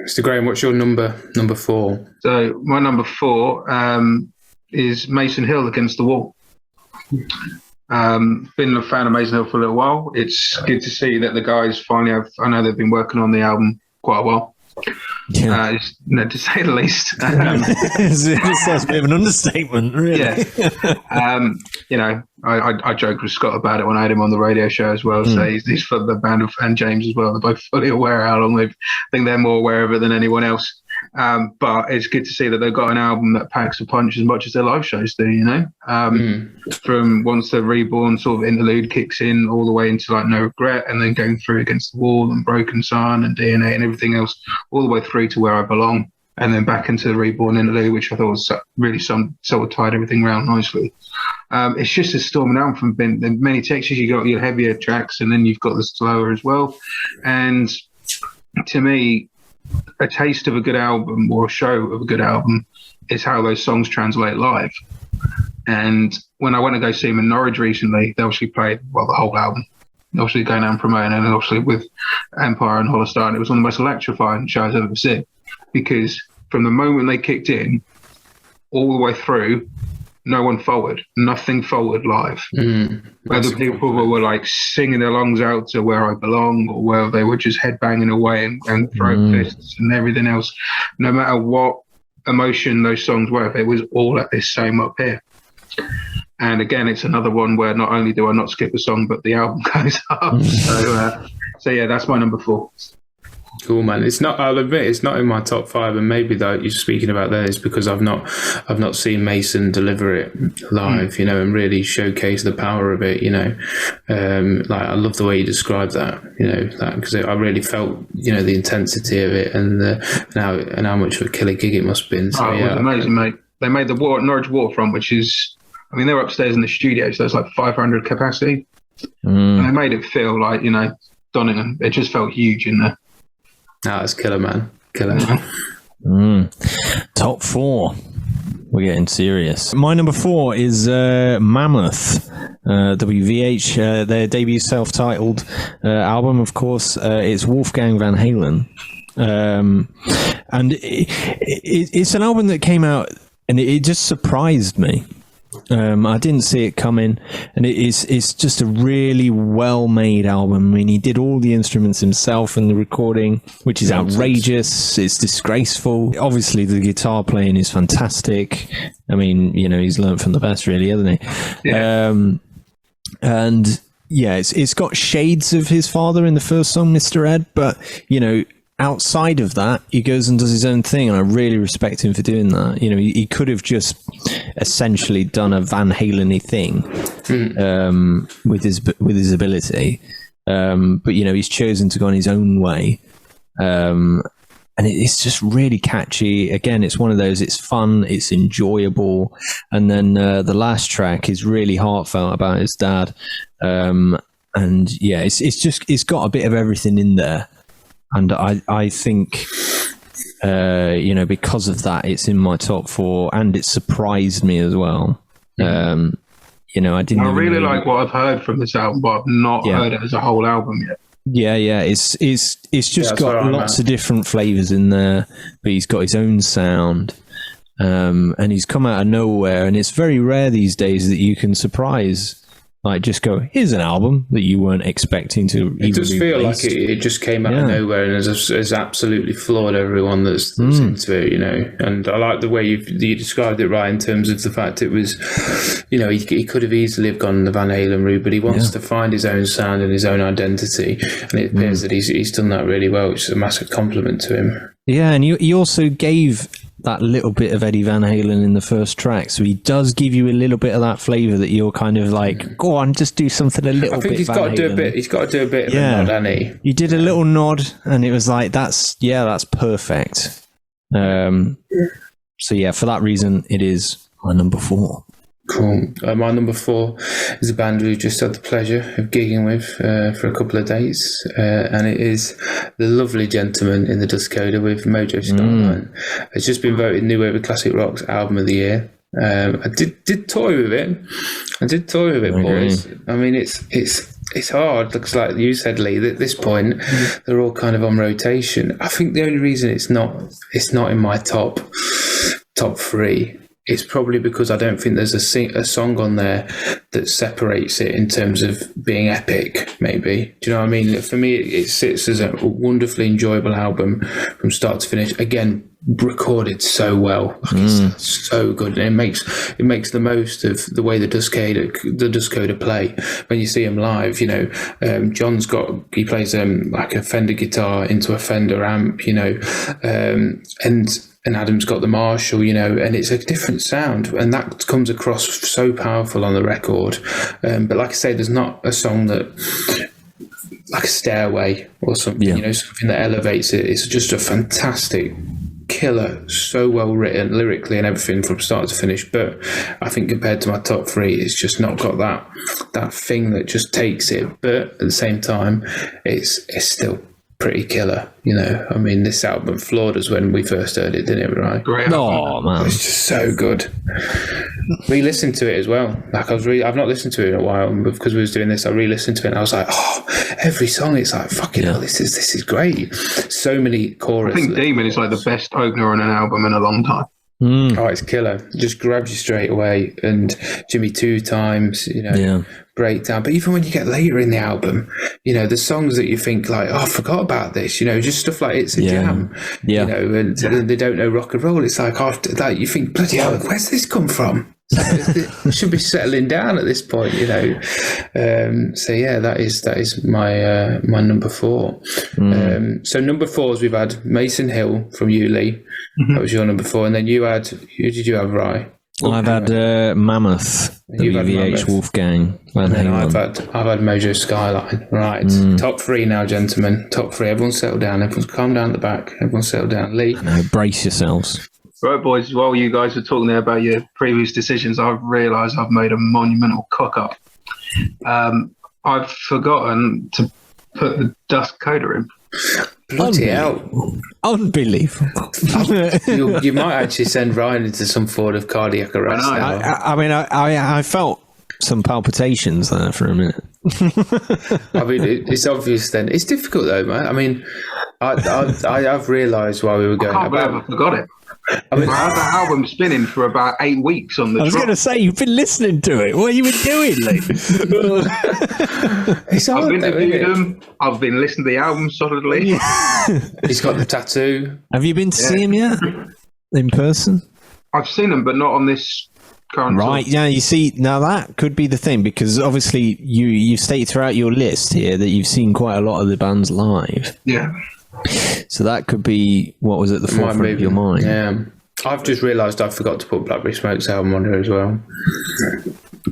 Mr. Graham, what's your number 4? So my number 4 is Mason Hill, Against the Wall. Been a fan of Mason Hill for a little while. It's good to see that the guys finally have. I know they've been working on the album quite a while. Yeah. To say the least. That's a bit of an understatement, really. Yeah. I joked with Scott about it when I had him on the radio show as well. So he's for the band and James as well. They're both fully aware how long I think they're more aware of it than anyone else. But it's good to see that they've got an album that packs a punch as much as their live shows do, From once the Reborn sort of interlude kicks in all the way into like No Regret, and then going through Against the Wall and Broken Sun and DNA and everything else, all the way through to Where I Belong, and then back into the Reborn interlude, which I thought was really sort of tied everything around nicely. It's just a storming album from the many textures. You got your heavier tracks, and then you've got the slower as well. And to me, a taste of a good album or a show of a good album is how those songs translate live. And when I went to go see them in Norwich recently, they obviously played the whole album. Obviously going down promoting, and obviously with Empire and Hollister, and it was one of the most electrifying shows I've ever seen, because from the moment they kicked in all the way through, no one faltered, nothing faltered live. Whether people were like singing their lungs out to Where I Belong, or whether they were just headbanging away and throwing fists and everything else, no matter what emotion those songs were, it was all at this same up here. And again, it's another one where not only do I not skip a song, but the album goes up. So yeah, that's my number 4. Cool, man. It's not. I'll admit it's not in my top 5, and maybe that you're speaking about that is because I've not seen Mason deliver it live, and really showcase the power of it. I love the way you described that. Because I really felt the intensity of it and how much of a killer gig it must have been. So, it was amazing, mate. They made the Norwich Waterfront, which is, they were upstairs in the studio, so it's like 500 capacity, and they made it feel like Donington. It just felt huge in there. That's killer, man. Killer. Top 4. We're getting serious. My number 4 is Mammoth, WVH, their debut self-titled album, of course. It's Wolfgang Van Halen. And it's an album that came out, and it just surprised me. I didn't see it coming, and it's just a really well-made album. I mean, he did all the instruments himself in the recording, which is outrageous. It's disgraceful. Obviously, the guitar playing is fantastic. I mean, he's learned from the best, really, hasn't he? Yeah. And yeah, it's got shades of his father in the first song, Mr. Ed, but outside of that, he goes and does his own thing, and I really respect him for doing that. He could have just essentially done a Van Halen-y thing with his ability, but he's chosen to go on his own way, and it's just really catchy. Again, it's one of those. It's fun, it's enjoyable, and then the last track is really heartfelt about his dad, and yeah, it's got a bit of everything in there. And I think, because of that, it's in my top 4, and it surprised me as well. I didn't. I really like what I've heard from this album, but I've not heard it as a whole album yet. Yeah. It's just got lots of different flavors in there, but he's got his own sound, and he's come out of nowhere. And it's very rare these days that you can surprise. Like, just go, here's an album that you weren't expecting to. It does feel like it just came out of nowhere, and has absolutely floored everyone that's into it, And I like the way you described it, right, in terms of the fact it was, he could have easily have gone the Van Halen route, but he wants to find his own sound and his own identity, and it appears that he's done that really well, which is a massive compliment to him. Yeah, and he also gave that little bit of Eddie Van Halen in the first track, so he does give you a little bit of that flavour that you're kind of like, go on, just do something a little bit. I think he's got to do a bit. He's got to do a bit of a nod, hasn't he? He did a little nod, and it was like, that's perfect. So yeah, for that reason, it is my number 4. Cool. My number 4 is a band we've just had the pleasure of gigging with for a couple of days, and it is the lovely Gentleman in the Dust Coda with Mojo Starline. It's just been voted New Wave of Classic Rock's Album of the Year. I did toy with it. Boys. I mean, it's it's hard. Looks like you said, Lee. At this point, they're all kind of on rotation. I think the only reason it's not in my top three. It's probably because I don't think there's a song on there that separates it in terms of being epic, maybe. Do you know what I mean? For me, it sits as a wonderfully enjoyable album from start to finish. Again, recorded so well. It's so good. And it makes the most of the way the Dustcoder play. When you see him live, you know, he plays like a Fender guitar into a Fender amp, you know, and Adam's got the Marshall, you know, and it's a different sound, and that comes across so powerful on the record. But like I say, there's not a song that, like a Stairway or something, you know, something that elevates it. It's just a fantastic killer, so well written lyrically and everything from start to finish. But I think compared to my top three, it's just not got that thing that just takes it. But at the same time, it's still pretty killer, you know. I mean, this album floored us when we first heard it, didn't it? Right? Great. Oh man, it's just so good. Re-listened to it as well. Like I've not listened to it in a while, but because we was doing this, I re-listened to it and I was like, oh, every song, it's like fucking hell, this is great. So many choruses. I think Demon is like the best opener on an album in a long time. Oh, it's killer. Just grabs you straight away. And Jimmy 2 times, you know, breakdown. But even when you get later in the album, you know, the songs that you think like, oh, I forgot about this, you know, just stuff like It's a Jam, you know, and They Don't Know Rock and Roll. It's like after that, you think, bloody hell, where's this come from? It should be settling down at this point, you know. So yeah, that is my my number 4. So number 4s we've had Mason Hill from you, Lee. That was your number 4, and then who did you have, Rye? I've had Mammoth, WVH Wolfgang. And then I've had Mojo Skyline. Right, top 3 now, gentlemen. Top 3. Everyone settle down. Everyone's calm down at the back. Everyone settle down. Lee, brace yourselves. Right, boys, while you guys were talking there about your previous decisions, I've realised I've made a monumental cock-up. I've forgotten to put the Dustcoder in. Bloody hell. Unbelievable. You might actually send Ryan into some form of cardiac arrest. I mean, I felt some palpitations there for a minute. I mean, it's obvious then. It's difficult though, man. I mean, I have realised while we were going I can't believe I forgot it. I mean, I had that album spinning for about 8 weeks on the I was going to say, you've been listening to it. What have you been doing, Lee? I've been reviewing them. I've been listening to the album solidly. He's got the tattoo. Have you been to see him yet? In person? I've seen them, but not on this current Right, tour. yeah, you see, now that could be the thing, because obviously you state throughout your list here that you've seen quite a lot of the bands live. Yeah. So that could be what was at the forefront of your mind. Yeah. I've just realised I forgot to put Blackberry Smoke's album on here as well,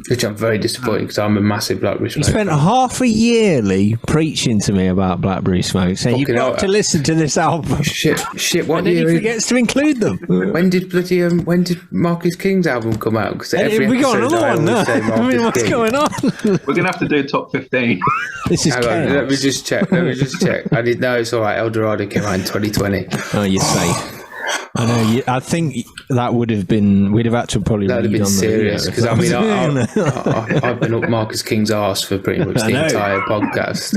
which I'm very disappointed because I'm a massive Blackberry Smoke. You spent half a year, Lee, preaching to me about Blackberry Smoke, saying you've got to listen to this album. Shit! What and then year? he forgets to include them. When did Marcus King's album come out? Because we got another one now. I mean, what's going on? We're gonna have to do top 15. This is chaos. Let me just check. I didn't know. It's all right. Eldorado came out in 2020. Oh, you're safe. I know. I think that would have been. We'd have had to probably. That would have been serious because I mean, I've been up Marcus King's arse for pretty much the entire podcast,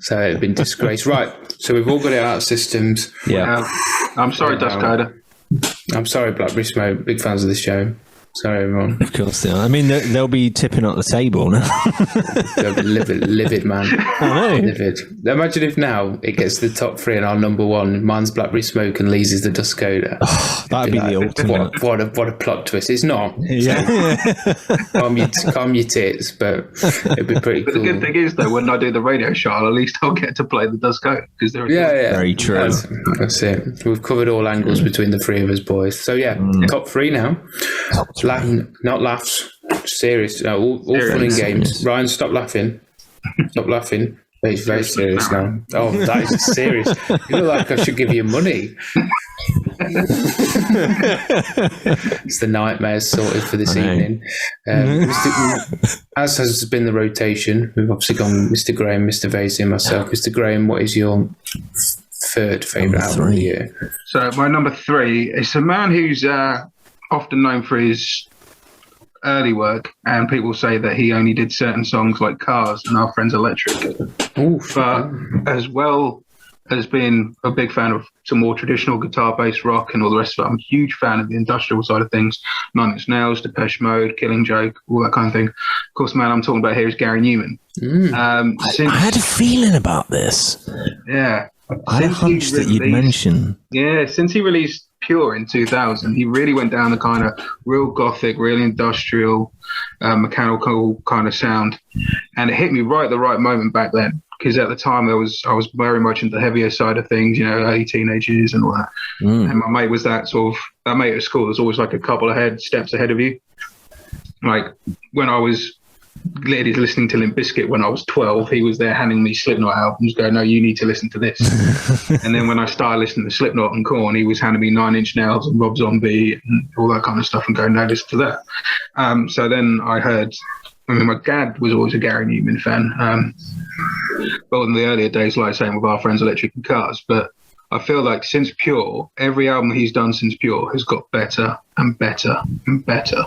so it'd been disgrace. Right, so we've all got it out of systems. Yeah. I'm sorry, Dustcoder. I'm sorry, Blackberry Smoke. Big fans of this show. Sorry, everyone. Of course they are. I mean, they'll be tipping up the table now. They'll be livid, man. I know. Livid. Imagine if now it gets the top 3 and our number 1, mine's Blackberry Smoke and Lee's is the Dustcoder. Oh, that'd be the ultimate. What a plot twist. It's not. Yeah. Calm your tits, but it'd be pretty cool. The good thing is, though, when I do the radio show, at least I'll get to play the Dustcoder because they're Very true. That's it. We've covered all angles between the 3 of us, boys. So yeah, top 3 now. Not laughs. Serious. All fun and games. Ryan, stop laughing. Stop laughing. He's very serious now. Oh, that is serious. You look like I should give you money. It's the nightmares sorted for this evening. As has been the rotation, we've obviously gone Mr. Graham, Mr. Vasey, and myself. Mr. Graham, what is your third favourite album of the year? So my number 3 is a man who's often known for his early work, and people say that he only did certain songs like Cars and Our Friends Electric. Oof. But as well as being a big fan of some more traditional guitar-based rock and all the rest of it, I'm a huge fan of the industrial side of things. Nine Inch Nails, Depeche Mode, Killing Joke, all that kind of thing. Of course, the man I'm talking about here is Gary Newman. I had a feeling about this. Yeah. I had a hunch that you'd mention. Yeah, since he released Pure in 2000, he really went down the kind of real gothic, really industrial, mechanical kind of sound. And it hit me right at the right moment back then. Because at the time I was very much into the heavier side of things, early teenage years and all that. And my mate was that mate at school was always like a couple of steps ahead of you. Like when I was listening to Limp Bizkit when I was 12, he was there handing me Slipknot albums, going, "No, you need to listen to this." And then when I started listening to Slipknot and Korn, he was handing me Nine Inch Nails and Rob Zombie and all that kind of stuff, and going, "No, listen to that." So then I heard. My dad was always a Gary Newman fan. Well, in the earlier days, like saying with Our Friends Electric and Cars, but I feel like since Pure, every album he's done since Pure has got better and better and better.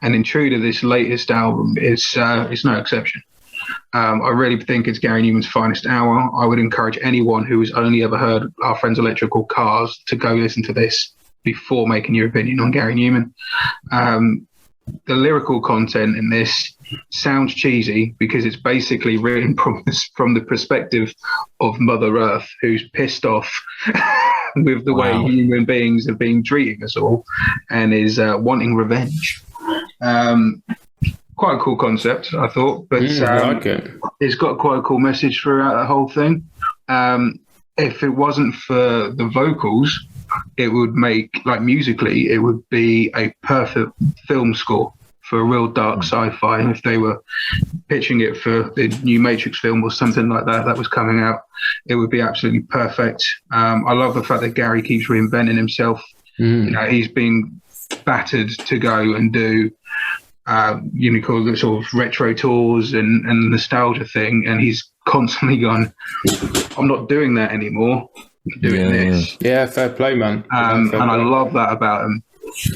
And Intruder, this latest album, it's no exception. I really think it's Gary Newman's finest hour. I would encourage anyone who has only ever heard Our Friends Electric or Cars to go listen to this before making your opinion on Gary Newman. The lyrical content in this sounds cheesy because it's basically written from the perspective of Mother Earth, who's pissed off with the way human beings have been treating us all and is wanting revenge. Quite a cool concept, I thought, but I like it. It's got quite a cool message throughout the whole thing. If it wasn't for the vocals, it would musically, it would be a perfect film score for a real dark sci-fi. And if they were pitching it for the new Matrix film or something like that was coming out, it would be absolutely perfect. I love the fact that Gary keeps reinventing himself. He's been battered to go and do call the sort of retro tours and nostalgia thing, and he's constantly gone, "I'm not doing that anymore. I'm doing this." Yeah, fair play, man. I love that about him.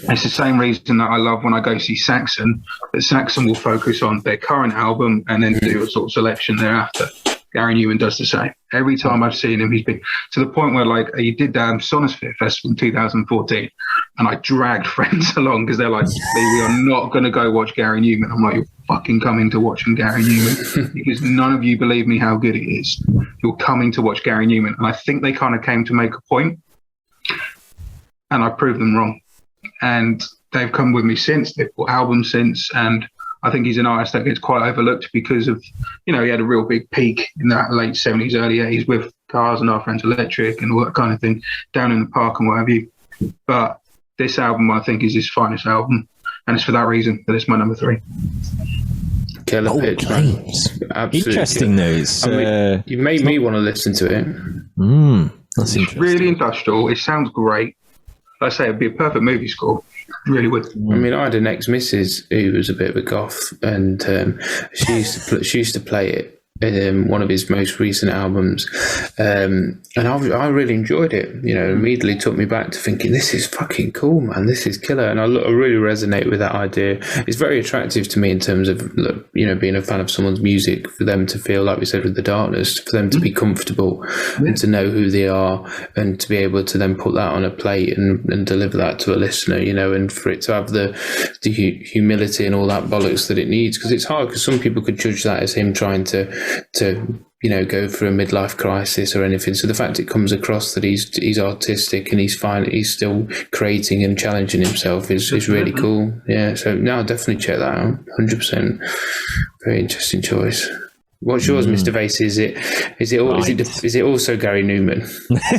It's the same reason that I love when I go see Saxon, that Saxon will focus on their current album and then do a sort of selection thereafter. Gary Newman does the same. Every time I've seen him, he's been to the point where he did Sonosphere Festival in 2014, and I dragged friends along because they're like, "We are not going to go watch Gary Newman." I'm like, "You're fucking coming to watch Gary Newman because none of you believe me how good he is. You're coming to watch Gary Newman." And I think they kind of came to make a point, and I proved them wrong. And they've come with me since. They've bought albums since, and I think he's an artist that gets quite overlooked because of, he had a real big peak in that late 70s, early 80s with Cars and Our Friends Electric and all that kind of thing, Down in the Park and what have you. But this album, I think, is his finest album, and it's for that reason that it's my number 3. Killer pitch, man. Absolutely. Interesting news. You made me want to listen to it. That's interesting. It's really industrial. It sounds great. Like I say, it'd be a perfect movie score. It really would. I mean, I had an ex-missus who was a bit of a goth, and she used to play it in one of his most recent albums, and I really enjoyed it. Immediately took me back to thinking, this is fucking cool, man. This is killer, and I really resonate with that idea. It's very attractive to me in terms of being a fan of someone's music, for them to feel, like we said with The Darkness, for them to be comfortable and to know who they are, and to be able to then put that on a plate and deliver that to a listener, and for it to have the humility and all that bollocks that it needs, because it's hard, because some people could judge that as him trying to go through a midlife crisis or anything. So the fact it comes across that he's artistic and he's fine, he's still creating and challenging himself is really cool. Yeah, so now definitely check that out. 100%. Very interesting choice. What's yours, Mr. Vase? Is it also Gary Newman?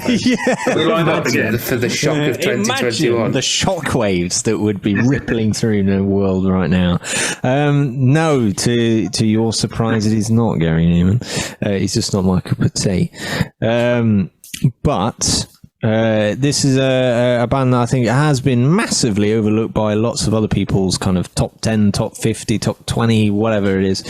We lined up again for the shock of 2021. Imagine the shockwaves that would be rippling through the world right now. No, to your surprise, it is not Gary Newman. He's just not my cup of tea. But this is a band that I think has been massively overlooked by lots of other people's kind of top 10, top 50, top 20, whatever it is.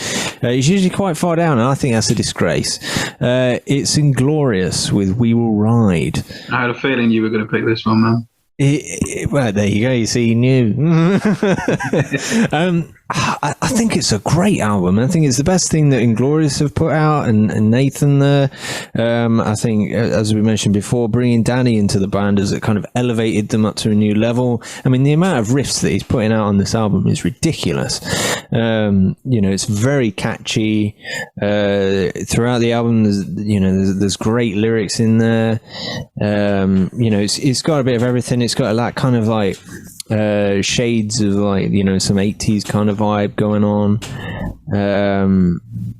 It's usually quite far down, and I think that's a disgrace. It's Inglorious with We Will Ride. I had a feeling you were going to pick this one, man. Well, there you go. You see, you knew. I think it's a great album. I think it's the best thing that Inglorious have put out, and Nathan there. I think, as we mentioned before, bringing Danny into the band has kind of elevated them up to a new level. I mean, the amount of riffs that he's putting out on this album is ridiculous. It's very catchy. Throughout the album, there's great lyrics in there. It's got a bit of everything. It's got that kind of like shades of like some 80s kind of vibe going on.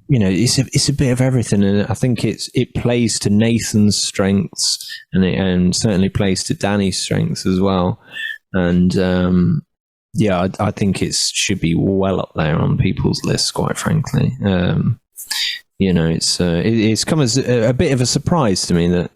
It's a bit of everything, and I think it plays to Nathan's strengths, and certainly plays to Danny's strengths as well. And I think it should be well up there on people's lists, quite frankly. It's come as a bit of a surprise to me that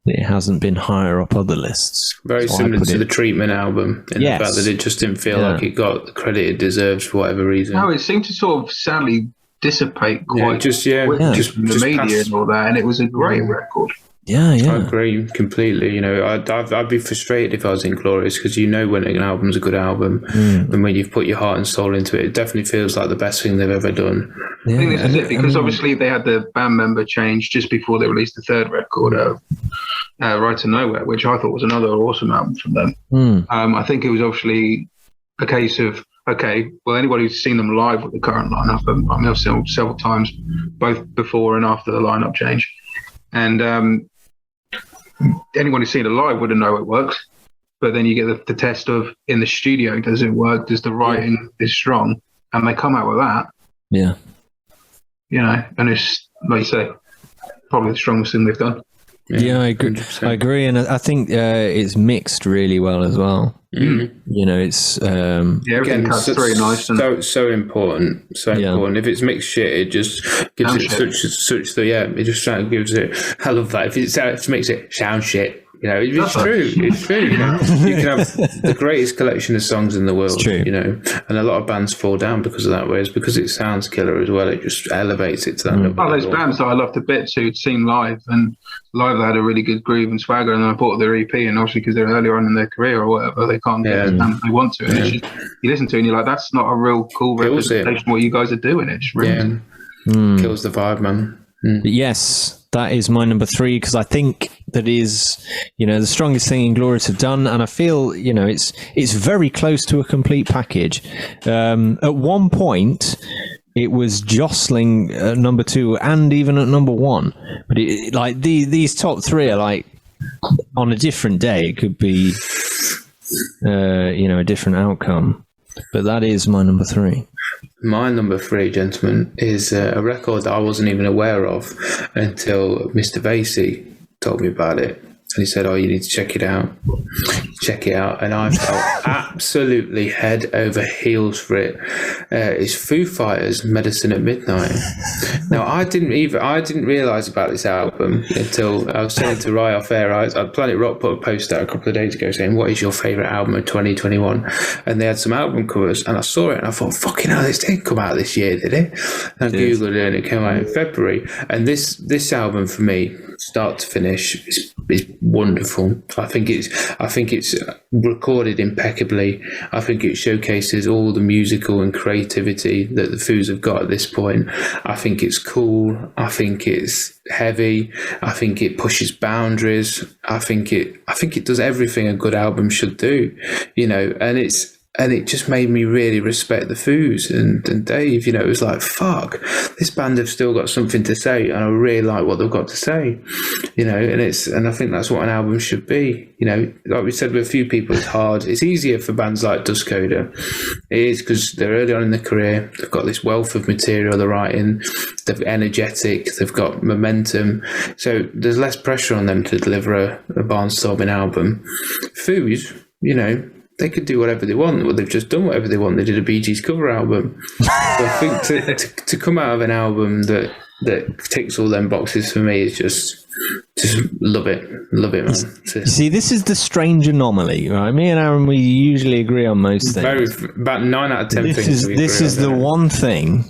it hasn't been higher up other lists. Very similar to the Treatment album, in the fact that it just didn't feel like it got the credit it deserves for whatever reason. No, it seemed to sort of sadly dissipate quite just in the media and all that, and it was a great record. Yeah. I agree completely. I'd be frustrated if I was Inglorious, because when an album's a good album, and when you've put your heart and soul into it, it definitely feels like the best thing they've ever done. I think this is it, because obviously they had the band member change just before they released the third record, Right to Nowhere, which I thought was another awesome album from them. I think it was obviously a case of, okay, well, anybody who's seen them live with the current lineup, I mean, I've seen them several times, both before and after the lineup change, and anyone who's seen it live wouldn't know it works. But then you get the test of in the studio, does it work? Does the writing is strong? And they come out with that. Yeah. And it's, like you say, probably the strongest thing they've done. Yeah, I agree. 100%. I agree, and I think it's mixed really well as well. It's everything cuts very nice. So important. Important. If it's mixed shit, it just gives it just gives it. I love that. If it makes it sound shit. It's true. It's true. You can have the greatest collection of songs in the world. It's true. And a lot of bands fall down because of that. Whereas because it sounds killer as well, it just elevates it to that level. Those bands that I loved a bit who'd seen live, and live they had a really good groove and swagger, and then I bought their EP, and obviously because they're earlier on in their career or whatever, they can't get the band they want to. And it's just, you listen to it and you're like, that's not a real cool representation of what you guys are doing. It just ruins it. Kills the vibe, man. But yes, that is my number 3, because I think that is, the strongest thing Inglorious have done, and I feel, it's very close to a complete package. At one point, it was jostling at number 2 and even at number 1, but these top 3 are like on a different day. It could be, a different outcome. But that is my number 3. My number 3, gentlemen, is a record that I wasn't even aware of until Mr. Vasey told me about it. And he said, you need to check it out. Check it out. And I felt absolutely head over heels for it. It's Foo Fighters' Medicine at Midnight. Now, I didn't realise about this album until I was saying to Rye off air. Planet Rock put a post out a couple of days ago saying, what is your favourite album of 2021? And they had some album covers, and I saw it and I thought, fucking hell, this didn't come out this year, did it? And I Googled it and it came out in February. And this album for me, start to finish, is wonderful. I think it's recorded impeccably. I think it showcases all the musical and creativity that the Foos have got at this point. I think it's cool. I think it's heavy. I think it pushes boundaries. I think it does everything a good album should do, and it just made me really respect the Foos and Dave. It was like, fuck, this band have still got something to say, and I really like what they've got to say, and I think that's what an album should be. Like we said with a few people, it's hard. It's easier for bands like Dust Coda. It is, because they're early on in their career. They've got this wealth of material they're writing. They're energetic. They've got momentum. So there's less pressure on them to deliver a barnstorming album. Foos, they could do whatever they want. Well, they've just done whatever they want. They did a Bee Gees cover album. So I think to come out of an album that ticks all them boxes for me is just love it, man. You see, this is the strange anomaly, right? Me and Aaron, we usually agree on most things. About 9 out of 10 things. This is the one thing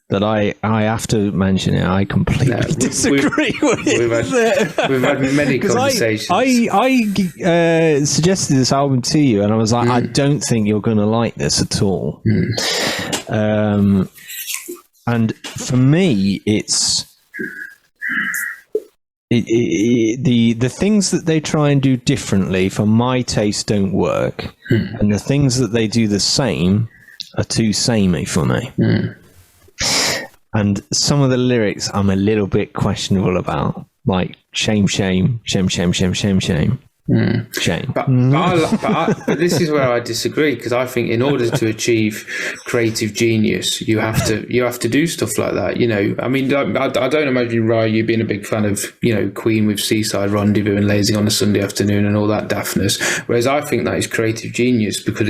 that I have to mention it. I completely disagree with. We've had many conversations. I suggested this album to you, and I was like, I don't think you're going to like this at all. And for me, it's the things that they try and do differently, for my taste, don't work, and the things that they do the same are too samey for me. And some of the lyrics I'm a little bit questionable about, like shame, shame, shame, shame, shame, shame, shame. Shame. But this is where I disagree, because I think in order to achieve creative genius, you have to do stuff like that. You know, I mean, I don't imagine, Ryan, you being a big fan of, you know, Queen with Seaside Rendezvous and Lazy on a Sunday Afternoon and all that daftness. Whereas I think that is creative genius, because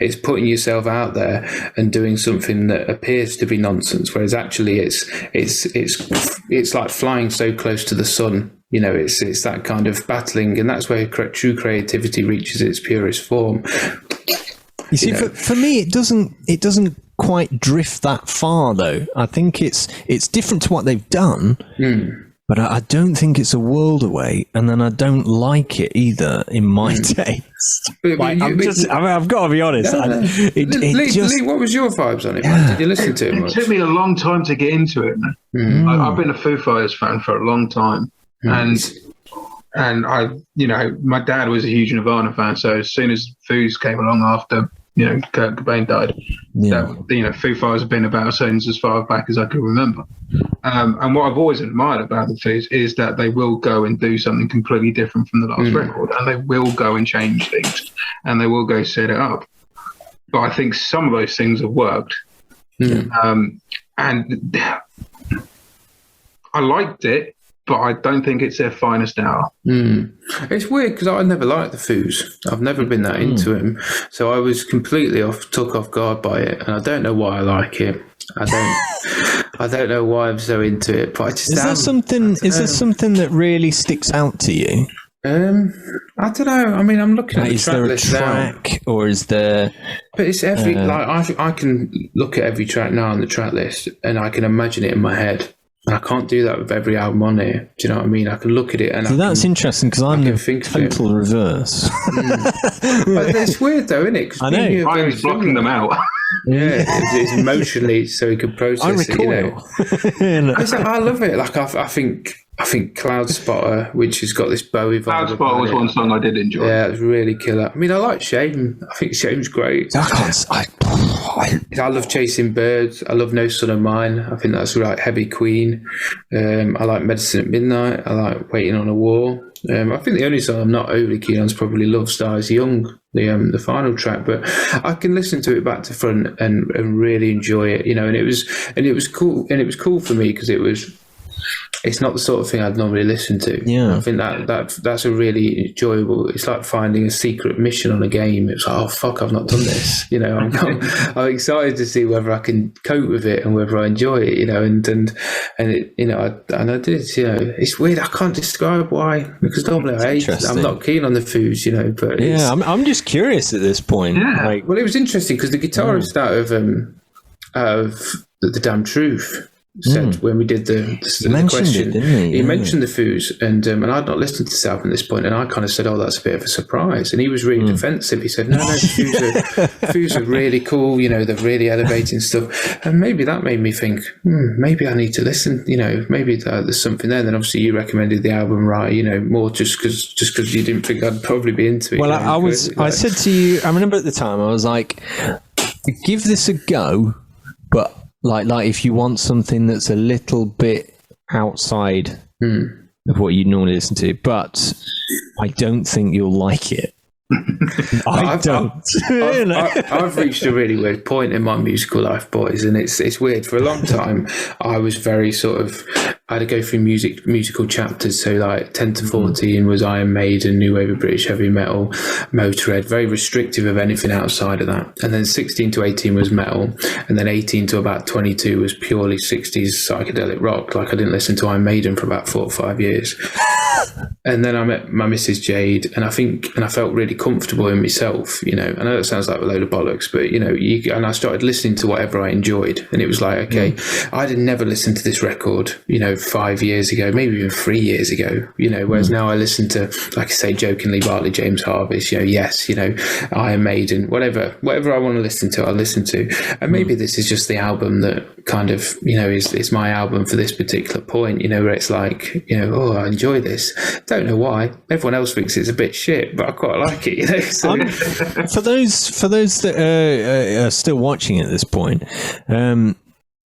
it's putting yourself out there and doing something that appears to be nonsense, whereas actually it's like flying so close to the sun. You know, it's that kind of battling, and that's where true creativity reaches its purest form. You see, for me, it doesn't quite drift that far, though. I think it's different to what they've done, but I don't think it's a world away, and then I don't like it either in my taste. I've got to be honest. Lee, what was your vibes on it, man? Did you listen to it much? It took me a long time to get into it, man. I've been a Foo Fighters fan for a long time. And I, you know, my dad was a huge Nirvana fan, so as soon as Foos came along after, you know, Kurt Cobain died, you know, Foo Fighters have been about since as far back as I can remember. And what I've always admired about the Foos is that they will go and do something completely different from the last record, and they will go and change things, and they will go set it up. But I think some of those things have worked. And I liked it, but I don't think it's their finest hour. It's weird, because I never liked the Foos. I've never been that into him, so I was completely took off guard by it, and I don't know why I like it. I don't know why I'm so into it, but I just is there something that really sticks out to you? I don't know. I mean, I'm looking at the track list now. Or is there? But it's every I can look at every track now on the track list, and I can imagine it in my head. And I can't do that with every album on here. Do you know what I mean? I can look at it and that's interesting, because I'm the total reverse. But it's weird though, isn't it? I know. Ryan's blocking them out. Yeah, it's emotionally, so he could process it. You know, I love it. Like I think Cloud Spotter, which has got this Bowie vibe. Cloud Spotter was one song I did enjoy. Yeah, it was really killer. I mean, I like Shame. I think Shame's great. I love Chasing Birds. I love No Son of Mine. I think that's right. Heavy Queen. I like Medicine at Midnight. I like Waiting on a War. I think the only song I'm not overly keen on is probably Love Stars Young, the final track, but I can listen to it back to front and really enjoy it, you know. And it was cool for me, because it's not the sort of thing I'd normally listen to. Yeah, I think that's a really enjoyable. It's like finding a secret mission on a game. It's like, oh fuck, I've not done this. You know, I'm excited to see whether I can cope with it and whether I enjoy it. You know, and it, you know, I did. You know, it's weird. I can't describe why, because normally I'm not keen on the Foos. You know, but I'm just curious at this point. Yeah. Like, well, it was interesting because the guitarist out of the Damn Truth said when we did the question, he mentioned the Foos, and I'd not listened to this album at this point, and I kind of said, oh, that's a bit of a surprise, and he was really defensive. He said, no, the Foos are really cool, you know, they're really elevating stuff, and maybe that made me think, maybe I need to listen, you know, maybe there's something there. Then obviously you recommended the album, right, you know, more just because you didn't think I'd probably be into it. Well, I said to you, I remember at the time, I was like, give this a go, but like if you want something that's a little bit outside of what you normally listen to, but I don't think you'll like it. I've reached a really weird point in my musical life, boys, and it's weird. For a long time, I was very sort of I had to go through musical chapters. So like 10 to 14 was Iron Maiden, New Wave of British Heavy Metal, Motorhead, very restrictive of anything outside of that. And then 16 to 18 was metal. And then 18 to about 22 was purely 60s psychedelic rock. Like I didn't listen to Iron Maiden for about 4 or 5 years. And then I met my Mrs. Jade, and I felt really comfortable in myself, you know. I know that sounds like a load of bollocks, but you know, and I started listening to whatever I enjoyed, and it was like, okay, I'd never listened to this record, you know, 5 years ago, maybe even 3 years ago, you know. Whereas now I listen to, like I say, jokingly, Bartley James Harvest, you know, Yes, you know, Iron Maiden, whatever I want to listen to, I'll listen to. And maybe this is just the album that kind of, you know, is my album for this particular point, you know, where it's like, you know, oh, I enjoy this. Don't know why. Everyone else thinks it's a bit shit, but I quite like it, you know. So. For those that are still watching at this point,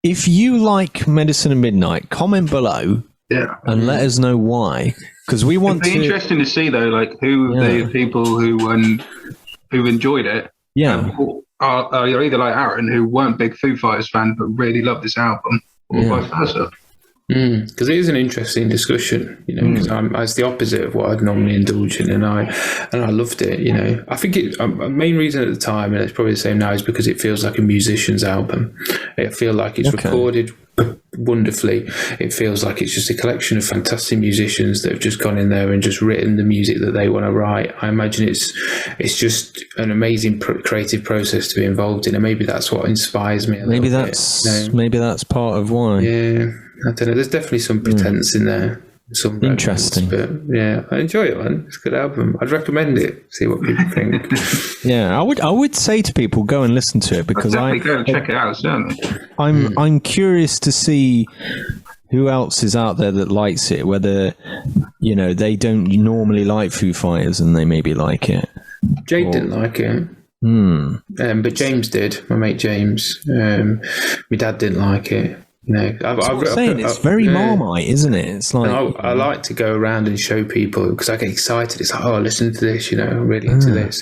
if you like Medicine at Midnight, comment below, and let us know why. Because we want It'd be interesting to see though, like who the people who enjoyed it. Yeah. Are either like Aaron, who weren't big Foo Fighters fans but really loved this album, or vice versa. Because it is an interesting discussion, you know, because it's the opposite of what I'd normally indulge in, and I loved it, you know. I think the main reason at the time, and it's probably the same now, is because it feels like a musician's album. It feels like it's recorded wonderfully. It feels like it's just a collection of fantastic musicians that have just gone in there and just written the music that they want to write. I imagine it's just an amazing creative process to be involved in, and maybe that's what inspires me. Maybe that's part of why. Yeah. I don't know. There's definitely some pretense in there. Some interesting, but yeah, I enjoy it, man. It's a good album. I'd recommend it. See what people think. Yeah, I would say to people, go and listen to it, because go and check it out. Certainly, I'm curious to see who else is out there that likes it. Whether, you know, they don't normally like Foo Fighters and they maybe like it. Jade didn't like it. But James did. My mate James. My dad didn't like it. No, it's very Marmite, isn't it? It's like I like to go around and show people, because I get excited. It's like, oh, listen to this, you know, I'm really into this,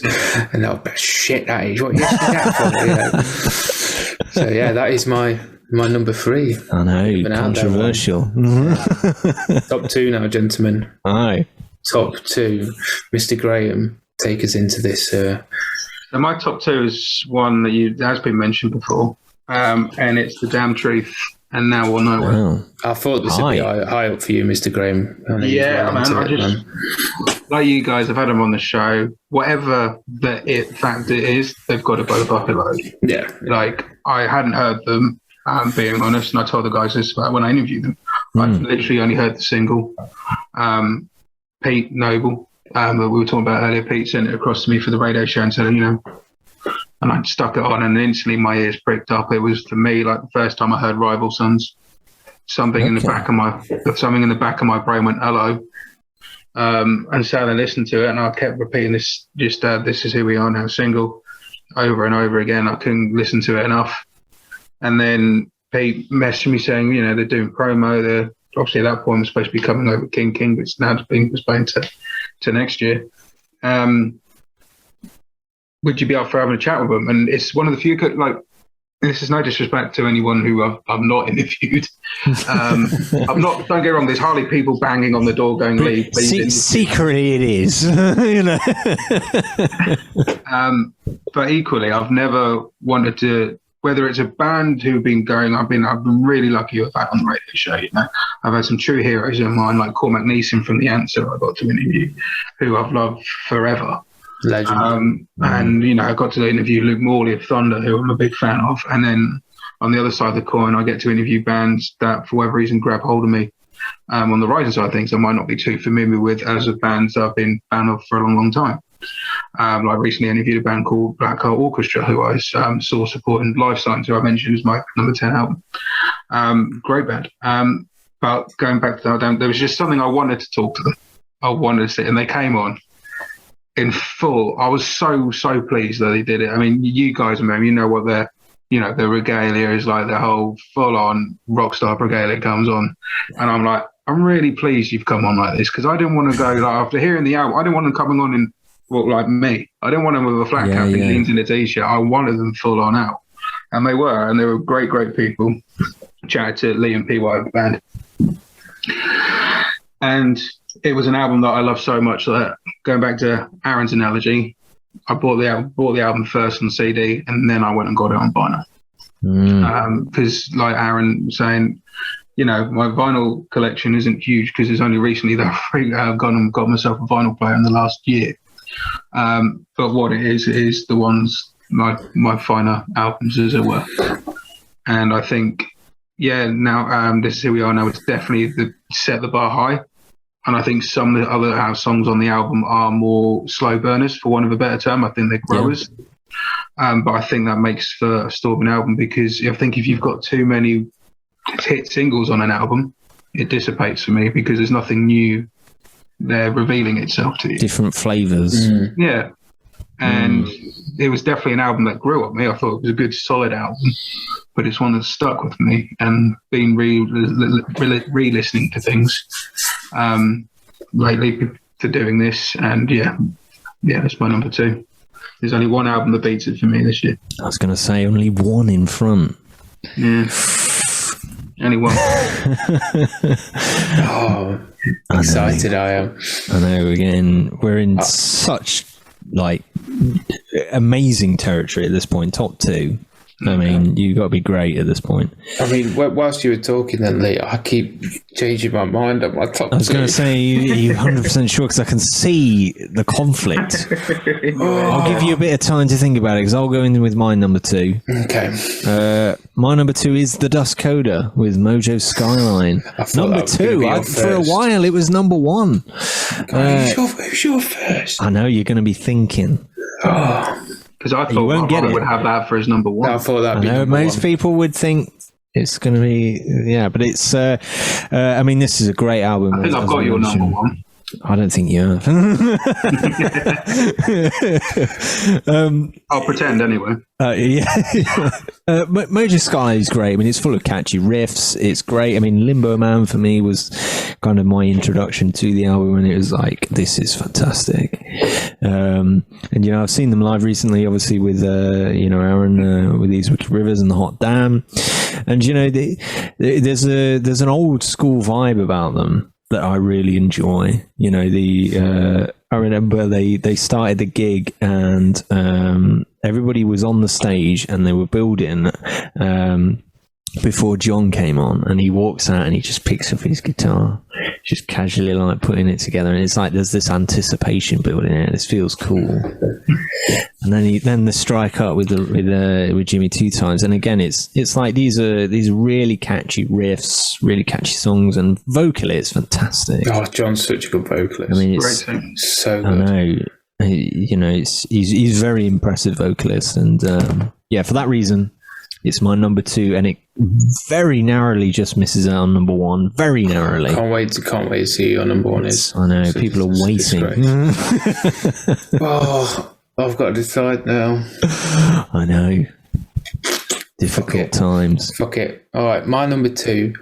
and they'll be shit. That is what you listening to that for, you know? So yeah, that is my number 3. I know, controversial. Top 2 now, gentlemen. Aye, top 2. Mr. Graham, take us into this. So my top 2 is one that has been mentioned before, and it's The Damn Truth. And Now or Nowhere. Wow. I thought this would be high up for you, Mr. Graham. Yeah, man. Like you guys, I've had them on the show. Whatever the fact it is, they've got it by the bucket load. Yeah. Like, I hadn't heard them, being honest, and I told the guys this about when I interviewed them. I literally only heard the single. Pete Noble, that we were talking about earlier, Pete sent it across to me for the radio show and said, you know, and I stuck it on, and instantly my ears pricked up. It was, for me, like the first time I heard Rival Sons. Something in the back of my brain went hello, and so I listened to it, and I kept repeating this. Just This Is Who We Are Now single over and over again. I couldn't listen to it enough. And then Pete messaged me saying, you know, they're doing promo. They're obviously at that point was supposed to be coming over King, but it's now being postponed to next year. Would you be up for having a chat with them? And it's one of the few, like, this is no disrespect to anyone who I've not interviewed. I'm not, don't get wrong, there's hardly people banging on the door going, leave. Secretly it is, you know. But equally, I've never wanted to, whether it's a band who've been going, I've been really lucky with that on the radio show, you know. I've had some true heroes of mine, like Cormac Neeson from The Answer, I got to interview, who I've loved forever. Legend. And, you know, I got to interview Luke Morley of Thunder, who I'm a big fan of. And then on the other side of the coin, I get to interview bands that, for whatever reason, grab hold of me. On the rising side of things, I might not be too familiar with as of bands I've been a fan of for a long, long time. Like recently interviewed a band called Black Heart Orchestra, who I saw supporting Life Science, who I mentioned is my number 10 album. Great band. But going back to that, there was just something I wanted to talk to them. I wanted to sit, and they came on in full. I was so pleased that they did it. I mean, you guys, man, you know what the regalia is like. The whole full-on rock star regalia comes on, and I'm like, I'm really pleased you've come on like this, because I didn't want to go, like, after hearing the album, I didn't want them coming on in, well, like me. I didn't want them with a flat cap and jeans in a t-shirt. I wanted them full on out, and they were great people. Chatted to Lee and PY of the band. And it was an album that I love so much that, going back to Aaron's analogy, I bought the album first on CD, and then I went and got it on vinyl. Because like Aaron was saying, my vinyl collection isn't huge because it's only recently that I've gone and got myself a vinyl player in the last year. But what it is the ones, my finer albums, as it were. And I think, now here we are now. It's definitely set the bar high. And I think some of the other songs on the album are more slow burners, for want of a better term. I think they're growers. Yeah. But I think that makes for a storming album, because I think if you've got too many hit singles on an album, it dissipates for me, because there's nothing new there revealing itself to you. Different flavours. Yeah. And it was definitely an album that grew on me. I thought it was a good, solid album, but it's one that stuck with me, and been re-listening to things lately to doing this. And yeah, it's my number 2. There's only one album that beats it for me this year. I was going to say only one in front. Yeah. Only one. Oh, excited I am. I know, again, we're in such amazing territory at this point. Top 2. I mean, you've got to be great at this point. I mean, whilst you were talking then, Lee, I keep changing my mind on my top 2. I was going to say, you're 100% sure, because I can see the conflict. I'll give you a bit of time to think about it, because I'll go in with my number 2. Okay. My number 2 is The Dust Coda with Mojo Skyline. Number 2. For a while, it was number 1. Who's your first? I know, you're going to be thinking. Because I thought Ron would have that for his number 1. I thought that'd be most people would think it's going to be, but it's, I mean, this is a great album. I think I've got your number 1. I don't think you have. I'll pretend anyway. Mojo Sky is great. I mean, it's full of catchy riffs. It's great. I mean, Limbo Man for me was kind of my introduction to the album, and it was like, this is fantastic. And I've seen them live recently, obviously with Aaron with These Wicked Rivers and The Hot Dam, and there's an old school vibe about them that I really enjoy. I remember they started the gig, and everybody was on the stage, and they were building before John came on, and he walks out and he just picks up his guitar, just casually putting it together, and it's like there's this anticipation building in it. This feels cool. And then the strike up with Jimmy 2 Times, and again it's like these are really catchy riffs, really catchy songs, and vocally it's fantastic. Oh, John's such a good vocalist. I mean, it's so good. I know, he's very impressive vocalist, and for that reason, it's my number 2, and it very narrowly just misses out on number 1. Very narrowly. Can't wait to see your number 1 is. I know, people are waiting. I've got to decide now. I know. Difficult times. Fuck it. All right, my number 2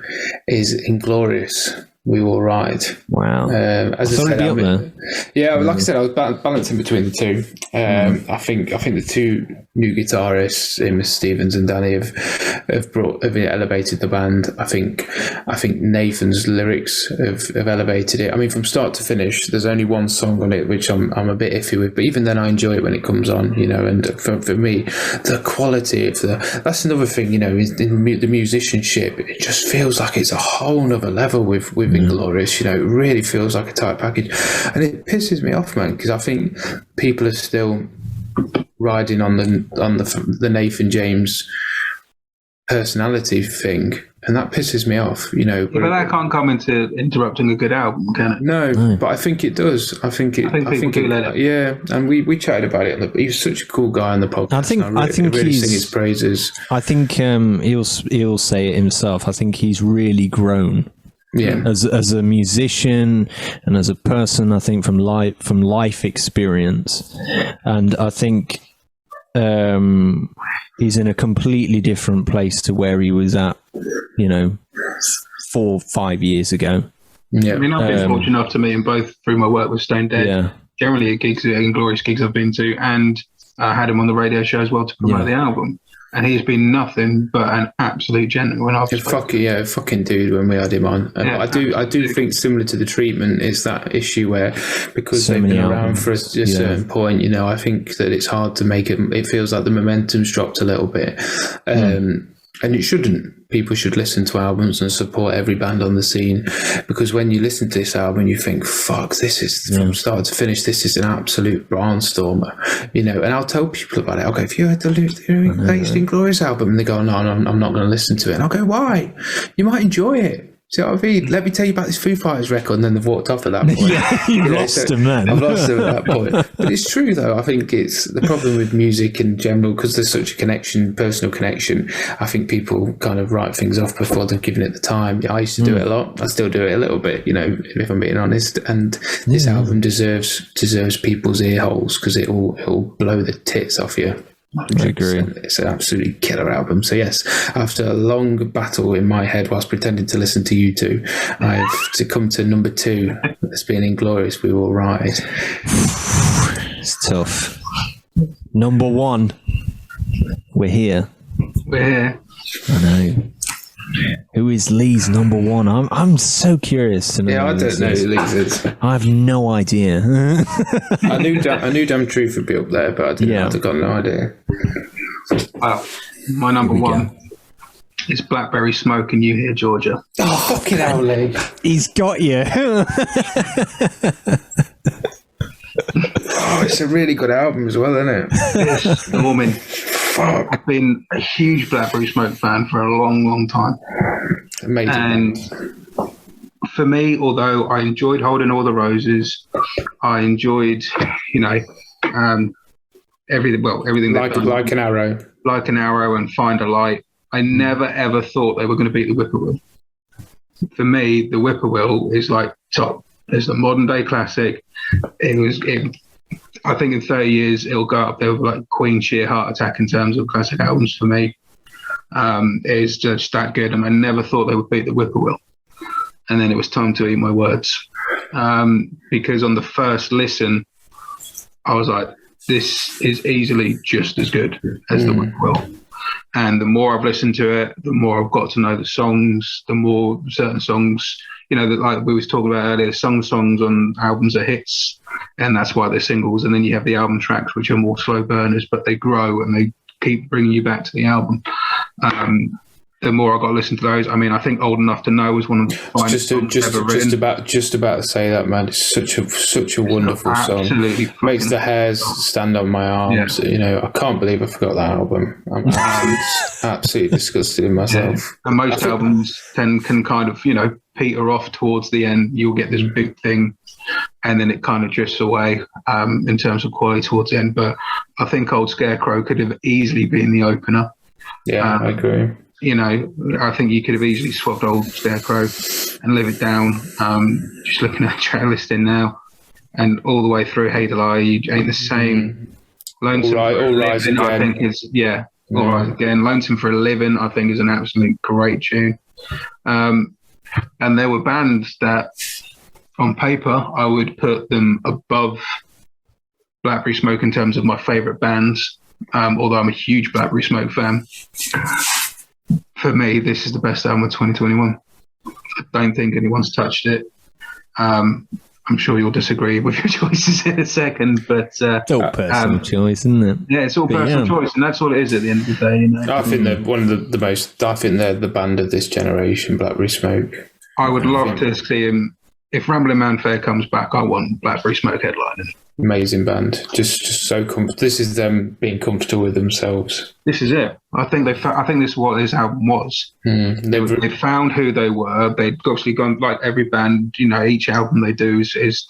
is Inglorious. We Will Ride. Wow. As I said, like I said, I was balancing between the 2. I think the 2 new guitarists, Mr. Stevens and Danny, have elevated the band. I think Nathan's lyrics have elevated it. I mean, from start to finish, there's only one song on it which I'm a bit iffy with, but even then I enjoy it when it comes on. And for me, the quality of that's another thing. In the musicianship, it just feels like it's a whole nother level with Inglorious. It really feels like a tight package, and it pisses me off, man, because I think people are still riding on the Nathan James personality thing, and that pisses me off. But that can't come into interrupting a good album, can it? No, but I think it does. I think people do let it. Yeah, and we chatted about it. He's such a cool guy on the podcast. I think really sing his praises. I think he'll say it himself. I think he's really grown. Yeah, as a musician and as a person, I think from life experience, and I think he's in a completely different place to where he was at, 4 or 5 years ago. Yeah, I mean, I've been fortunate enough to meet him both through my work with Stone Dead. Yeah. Generally at gigs, Inglorious gigs I've been to, and I had him on the radio show as well to promote the album. and he's been nothing but an absolute gentleman. Fucking dude when we had him on. And I do think similar to the treatment is that issue where because they've been around for a certain point, you know, I think that it's hard to make it. It feels like the momentum's dropped a little bit, and it shouldn't. People should listen to albums and support every band on the scene, because when you listen to this album, you think, "Fuck, this is from start to finish. This is an absolute barnstormer," you know. And I'll tell people about it. I'll go, "Have you heard the latest Inglorious album?" And they go, "No, I'm not going to listen to it." And I'll go, "Why? You might enjoy it." See what I mean? Let me tell you about this Foo Fighters record, and then they've walked off at that point. You lost them then. I've lost them at that point. But it's true, though. I think it's the problem with music in general, because there's such a connection, personal connection. I think people kind of write things off before they've given it the time. I used to do it a lot. I still do it a little bit, you know, if I'm being honest. And this album deserves people's ear holes, because it'll blow the tits off you. I agree. It's an absolutely killer album. So yes, after a long battle in my head whilst pretending to listen to you two, I've to come to number 2 as being Inglorious We Will Ride. It's tough. Number 1. We're here. I know. Who is Lee's number 1? I'm so curious to know. Yeah, I don't know who Lee's is. I have no idea. I knew Damn Truth would be up there, but I've got no idea. Well, my number 1 is Blackberry Smoke and You Here, Georgia. Oh, fucking hell, Lee. He's got you. Oh, it's a really good album as well, isn't it? Yes, Norman. Fuck. I've been a huge Blackberry Smoke fan for a long, long time. Amazing. And for me, although I enjoyed Holding All the Roses, I enjoyed, you know, everything like an arrow. Like an Arrow and Find a Light. I never ever thought they were going to beat the Whippoorwill. For me, the Whippoorwill is like top. It's a modern day classic. I think in 30 years it'll go up there with like Queen Sheer Heart Attack in terms of classic albums for me. It's just that good, and I never thought they would beat the Whippoorwill. And then it was time to eat my words, because on the first listen, I was like, this is easily just as good as the Whippoorwill. And the more I've listened to it, the more I've got to know the songs, the more certain songs, you know, that like we was talking about earlier, songs on albums are hits, and that's why they're singles. And then you have the album tracks, which are more slow burners, but they grow and they keep bringing you back to the album. The more I got to listen to those, I mean, I think Old Enough to Know was one of the finest songs ever written. Just about to say that, man. It's such a wonderful song. Makes the hairs stand on my arms. Yeah. You know, I can't believe I forgot that album. I'm absolutely disgusted in myself. Yeah. And most albums can kind of, you know, peter off towards the end. You'll get this big thing, and then it kind of drifts away in terms of quality towards the end. But I think Old Scarecrow could have easily been the opener. Yeah, I agree. You know, I think you could have easily swapped Old Scarecrow and Live It Down. Just looking at track listing now, and all the way through Hey Lie, you ain't the same. Lonesome All for a Rise Living, Again. I think is All Rise Again. Lonesome for a Living, I think, is an absolutely great tune. And there were bands that, on paper, I would put them above Blackberry Smoke in terms of my favourite bands. Although I'm a huge Blackberry Smoke fan. For me, this is the best album of 2021. I don't think anyone's touched it. I'm sure you'll disagree with your choices in a second, but it's all personal choice, isn't it? Yeah, it's all personal choice, and that's what it is at the end of the day. You know? I think they're one of the most. I think they're the band of this generation, Blackberry Smoke. I would love to see him. If Ramblin' Man Fair comes back, I want Blackberry Smoke headlining. Amazing band, just so comfortable. This is them being comfortable with themselves. This is it. I think this is what this album was. They found who they were. They'd obviously gone, like every band, you know, each album they do is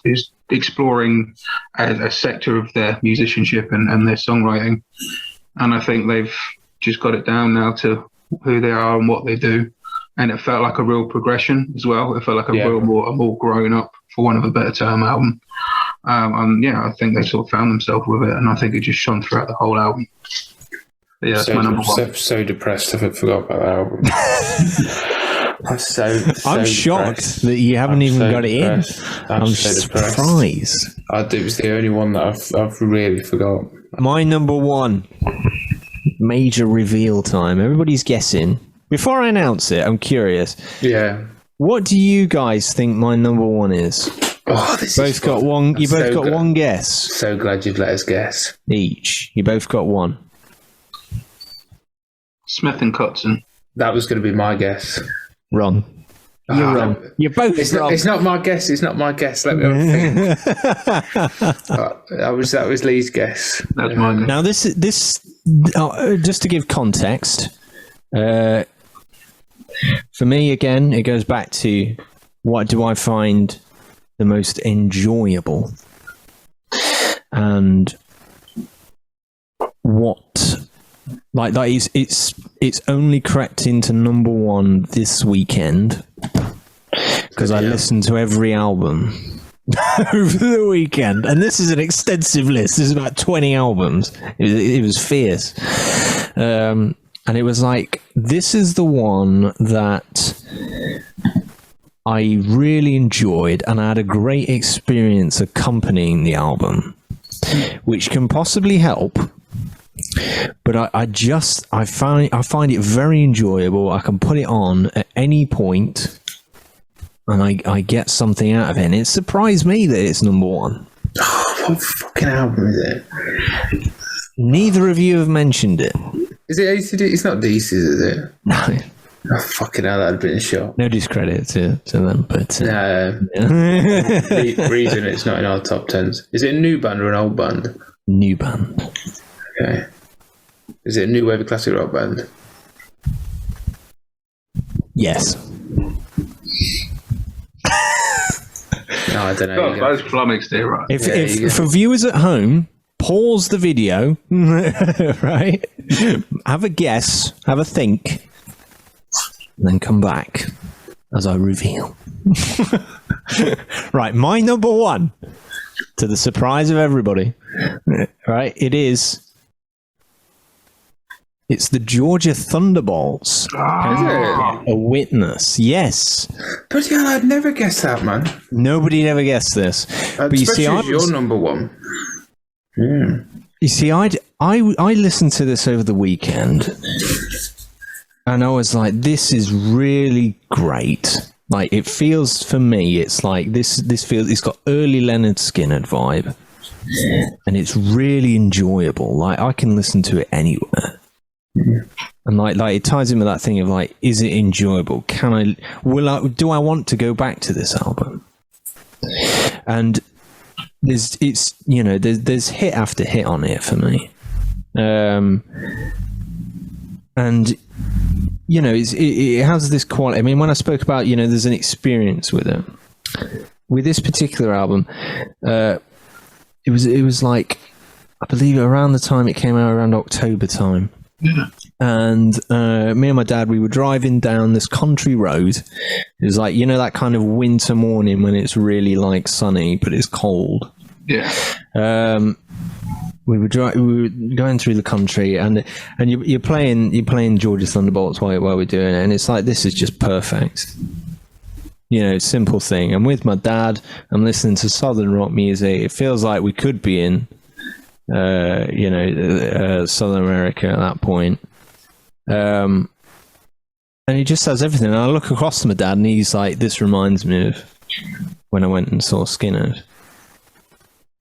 exploring a sector of their musicianship and their songwriting. And I think they've just got it down now to who they are and what they do. And it felt like a real progression as well. It felt like a more grown up, for want of a better term, album. I think they sort of found themselves with it, and I think it just shone throughout the whole album. But yeah, that's my number 1. So depressed I forgot about that album. I'm shocked that you haven't even got it in. I'm surprised. It was the only one that I've really forgot. My number 1 major reveal time. Everybody's guessing. Before I announce it, I'm curious. Yeah. What do you guys think my number one is? Oh, this both is got fun. one. You both got one guess So glad you've let us guess each. You both got one. Smith and Kotzen. That was going to be my guess. Wrong. You're wrong. You're both wrong. It's not my guess. It's not my guess. Let me have a think. That was Lee's guess. That's my guess. Now this just to give context. For me, again, it goes back to what do I find the most enjoyable, and what it's only crept into number one this weekend because I listened to every album over the weekend, and this is an extensive list. This is about 20 albums. It was fierce. And it was like, this is the one that I really enjoyed, and I had a great experience accompanying the album, which can possibly help. But I find it very enjoyable. I can put it on at any point, and I get something out of it. And it surprised me that it's number one. Oh, what fucking album is it? Neither of you have mentioned it. Is it ACD? It's not Deeces, is it? No. Oh, fucking hell, that'd have been a shot. No discredit to them, but... No. Reason it's not in our top tens. Is it a new band or an old band? New band. Okay. Is it a new wave of classic rock band? Yes. No, I don't know. Those flummoxed there, right? If for viewers at home, pause the video, right? Have a guess, have a think, and then come back as I reveal. Right, my number one, to the surprise of everybody, right? It's the Georgia Thunderbolts. Is it? A Witness, yes. But yeah, I'd never guessed that, man. Nobody ever guessed this. But you see, your number one. You see, I listened to this over the weekend, and I was like, this is really great. Like, it feels, for me, it's like this feels, it's got early Leonard Skinner vibe, and it's really enjoyable. Like, I can listen to it anywhere. And like it ties in with that thing of like, is it enjoyable? Do I want to go back to this album? And there's hit after hit on it for me. And it has this quality. I mean, when I spoke about, there's an experience with it. With this particular album, it was like, I believe around the time it came out, around October time. Yeah. And me and my dad, we were driving down this country road. It was like, that kind of winter morning when it's really like sunny, but it's cold. Yeah. We were going through the country, and you're playing Georgia Thunderbolts while we're doing it, and it's like, this is just perfect. Simple thing. I'm with my dad. I'm listening to southern rock music. It feels like we could be in Southern America at that point. And he just has everything. And I look across to my dad, and he's like, this reminds me of when I went and saw Skinner.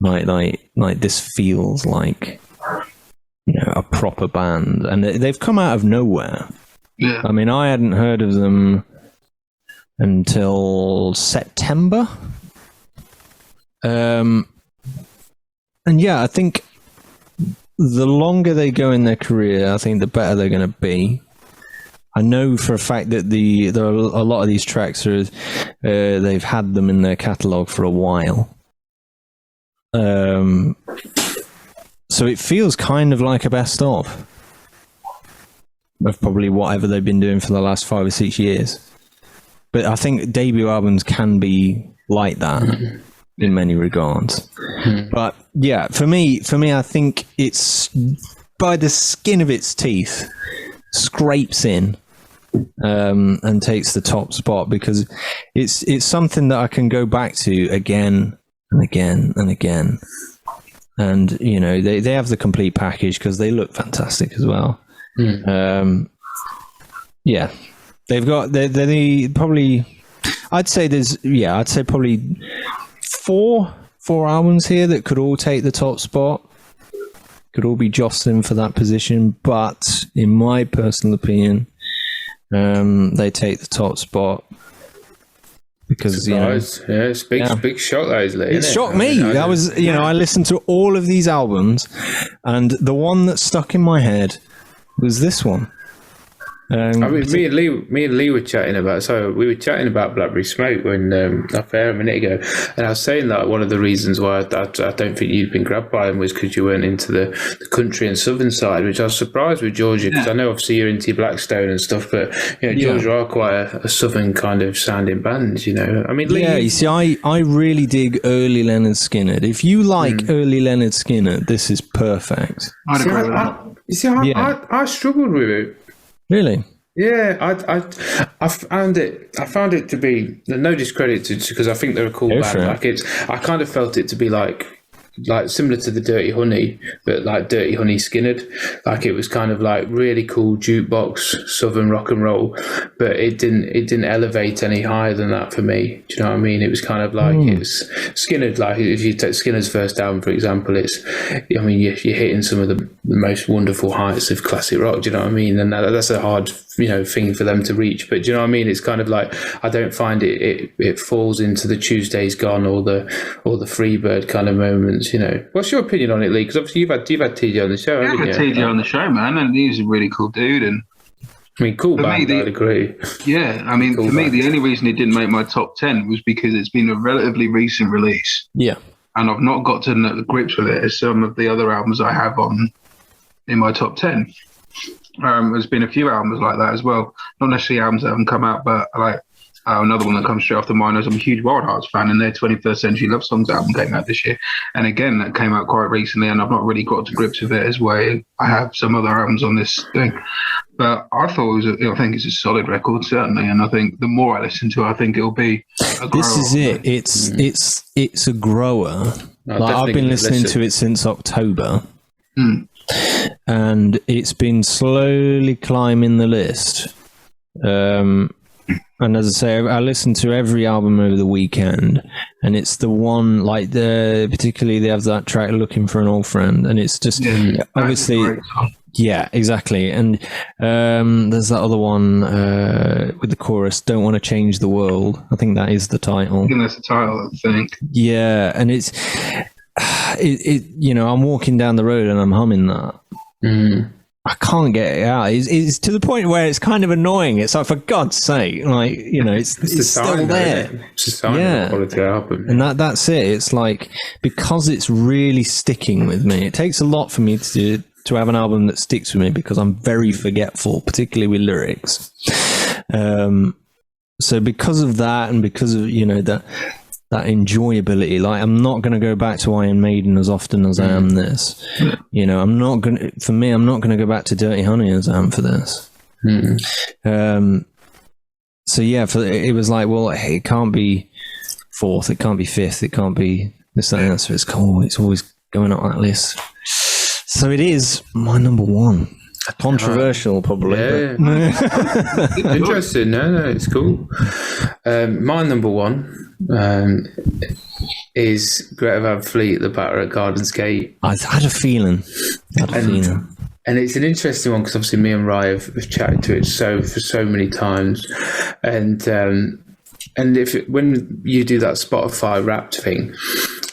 Like this feels like, a proper band. And they've come out of nowhere. Yeah. I mean, I hadn't heard of them until September. And yeah, I think the longer they go in their career, I think the better they're going to be. I know for a fact that there are a lot of these tracks they've had them in their catalogue for a while. So it feels kind of like a best of probably whatever they've been doing for the last 5 or 6 years. But I think debut albums can be like that. In many regards. But yeah, for me, I think it's by the skin of its teeth, scrapes in and takes the top spot, because it's something that I can go back to again and again and again. And they have the complete package, because they look fantastic as well. Yeah, they've got they probably. I'd say probably four albums here that could all take the top spot. Could all be jostling for that position, but in my personal opinion, they take the top spot because it's big shock lately. It shocked me. I listened to all of these albums, and the one that stuck in my head was this one. Me and Lee were chatting about. So we were chatting about Blackberry Smoke when up there a minute ago, and I was saying that one of the reasons why I don't think you'd been grabbed by them was because you weren't into the country and southern side, which I was surprised with Georgia, because I know obviously you're into Blackstone and stuff, but Georgia are quite a southern kind of sounding band. I mean, Lee, you see, I really dig early Leonard Skinner. If you like early Leonard Skinner, this is perfect. I'd agree with that. I struggled with it. Really? Yeah, I found it to be no discredit to, because I think they're a cool band. I kind of felt it to be like similar to the Dirty Honey, but like Dirty Honey Skinnered. Like it was kind of like really cool jukebox southern rock and roll, but it didn't elevate any higher than that for me. Do you know what I mean? It was kind of like it was Skinnered. Like if you take Skinner's first album, for example, you're hitting some of the most wonderful heights of classic rock. Do you know what I mean? And that's a hard thing for them to reach. But do you know what I mean? It's kind of like I don't find it falls into the Tuesday's Gone or the Freebird kind of moments. What's your opinion on it, Lee? Because obviously you've had TJ on the show, haven't you? I've had TJ on the show, man, and he's a really cool dude. And I mean, cool band, I'd agree. Yeah, I mean, cool for me, the only reason it didn't make my top 10 was because it's been a relatively recent release. Yeah. And I've not got to know the grips with it as some of the other albums I have in my top 10. There's been a few albums like that as well. Not necessarily albums that haven't come out, but like another one that comes straight off the mind is I'm a huge Wild Hearts fan, and their 21st Century Love Songs album came out this year. And again, that came out quite recently, and I've not really got to grips with it as well. I have some other albums on this thing. But I thought I think it's a solid record, certainly. And I think the more I listen to it, I think it'll be a grower. This is it. It's a grower. I've been listening to it since October. And it's been slowly climbing the list. And as I say, I listened to every album over the weekend, and it's the one particularly they have that track "Looking for an Old Friend," and it's just obviously, yeah, exactly. And there's that other one with the chorus, "Don't Want to Change the World." I think that is the title. I think that's the title. I think. Yeah, and it's I'm walking down the road and I'm humming that. I can't get it out. It's to the point where it's kind of annoying. It's like, for God's sake, it's still there. It's a sign of a quality album. And that's it. It's like, because it's really sticking with me. It takes a lot for me to have an album that sticks with me, because I'm very forgetful, particularly with lyrics. So because of that, and because of that enjoyability, I'm not going to go back to Iron Maiden as often as I am this. I'm not going to go back to Dirty Honey as I am for this. So yeah, it was like, well, hey, it can't be fourth, it can't be fifth, it can't be this, that, and that. So it's cool. It's always going up that list. So it is my number one. Controversial, probably. Yeah. Interesting. No, it's cool. My number one is Greta Van Fleet, The Batter at Garden's Gate. I had a feeling. And it's an interesting one, because obviously me and Rai have chatted to it for so many times, and when you do that Spotify Wrapped thing,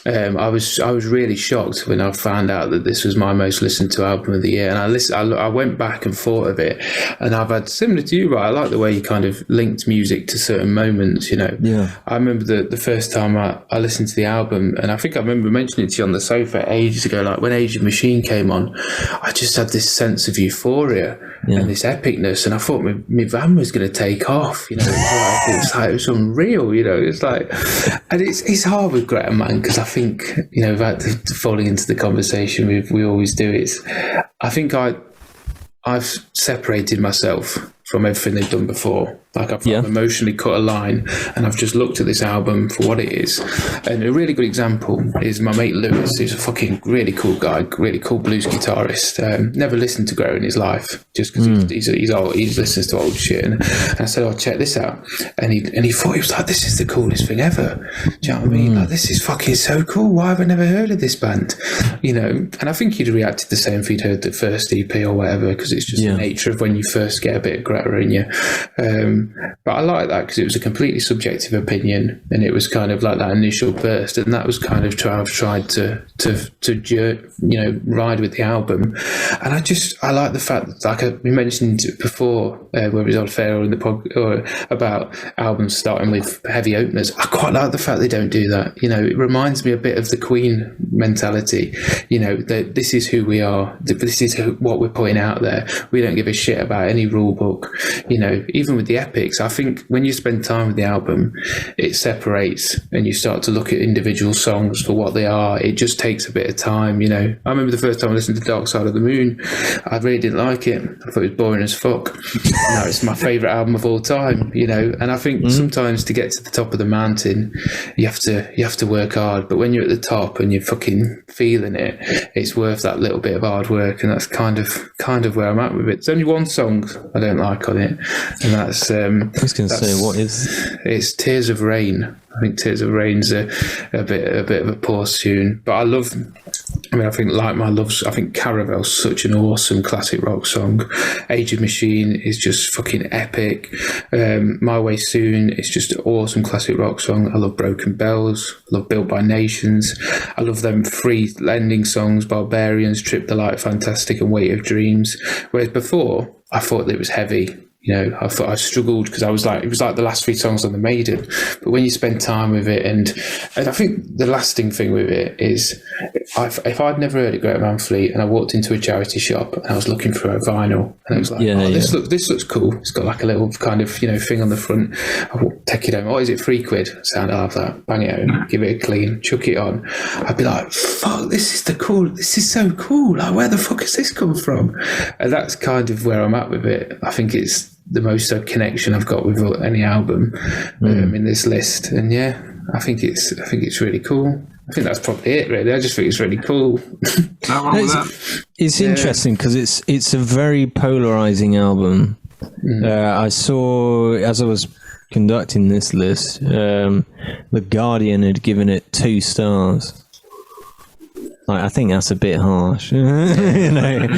I was really shocked when I found out that this was my most listened to album of the year. And I went back and thought of it, and I've had, similar to you, right? I like the way you kind of linked music to certain moments. Yeah. I remember the first time I listened to the album, and I think I remember mentioning it to you on the sofa ages ago. Like when Age of Machine came on, I just had this sense of euphoria and this epicness, and I thought my van was going to take off. It was unreal. It's like, and it's hard with Greta, man, because I think, about falling into the conversation we always do, I think I've separated myself from everything they've done before. Like I've emotionally cut a line, and I've just looked at this album for what it is. And a really good example is my mate Lewis, who's a fucking really cool guy, really cool blues guitarist. Never listened to Grow in his life, just because he's old. He listens to old shit. And I said, "Oh, check this out." And he thought, he was like, "This is the coolest thing ever." Do you know what I mean? Like, this is fucking so cool. Why have I never heard of this band? You know, and I think he'd reacted the same if he'd heard the first EP or whatever, because it's just the nature of when you first get a bit of Greta in you. But I like that because it was a completely subjective opinion, and it was kind of like that initial burst, and that was kind of I've tried to ride with the album. And I like the fact that, like we mentioned before, whether it was on Fair or in the pod, or about albums starting with heavy openers. I quite like the fact they don't do that. You know, it reminds me a bit of the Queen mentality. You know, that this is who we are. This is what we're putting out there. We don't give a shit about any rule book. You know, even with the epics, I think when you spend time with the album, it separates, and you start to look at individual songs for what they are. It just takes a bit of time. You know, I remember the first time I listened to Dark Side of the Moon, I really didn't like it. I thought it was boring as fuck. Now it's my favourite album of all time. You know, and I think sometimes to get to the top of the mountain, you have to work hard. But when you're at the top and you're fucking feeling it, it's worth that little bit of hard work. And that's kind of where I'm at with it. There's only one song I don't like on it, and that's I was going to say, what is? It's Tears of Rain. I think Tears of Rain's a bit of a poor tune, but I think Like My Love's, I think Caravel's such an awesome classic rock song. Age of Machine is just fucking epic. My Way Soon is just an awesome classic rock song. I love Broken Bells. I love Built by Nations. I love them three ending songs: Barbarians, Trip the Light, Fantastic, and Weight of Dreams. Whereas before, I thought that it was heavy. You know, I thought I struggled because it was like the last three songs on the Maiden. But when you spend time with it, and I think the lasting thing with it is, if I'd never heard of Great Van Fleet and I walked into a charity shop and I was looking for a vinyl, and it was like, this looks cool. It's got like a little kind of, thing on the front. I will take it home. Oh, is it £3? Sound, I'll have that. Bang it home, give it a clean, chuck it on. I'd be like, fuck, this is so cool. Like, where the fuck has this come from? And that's kind of where I'm at with it. I think it's the most connection I've got with any album in this list, and I think it's really cool. I think that's probably it, really. I just think it's really cool. It's interesting because it's a very polarizing album. I saw, as I was conducting this list, The Guardian had given it 2 stars. I think that's a bit harsh. That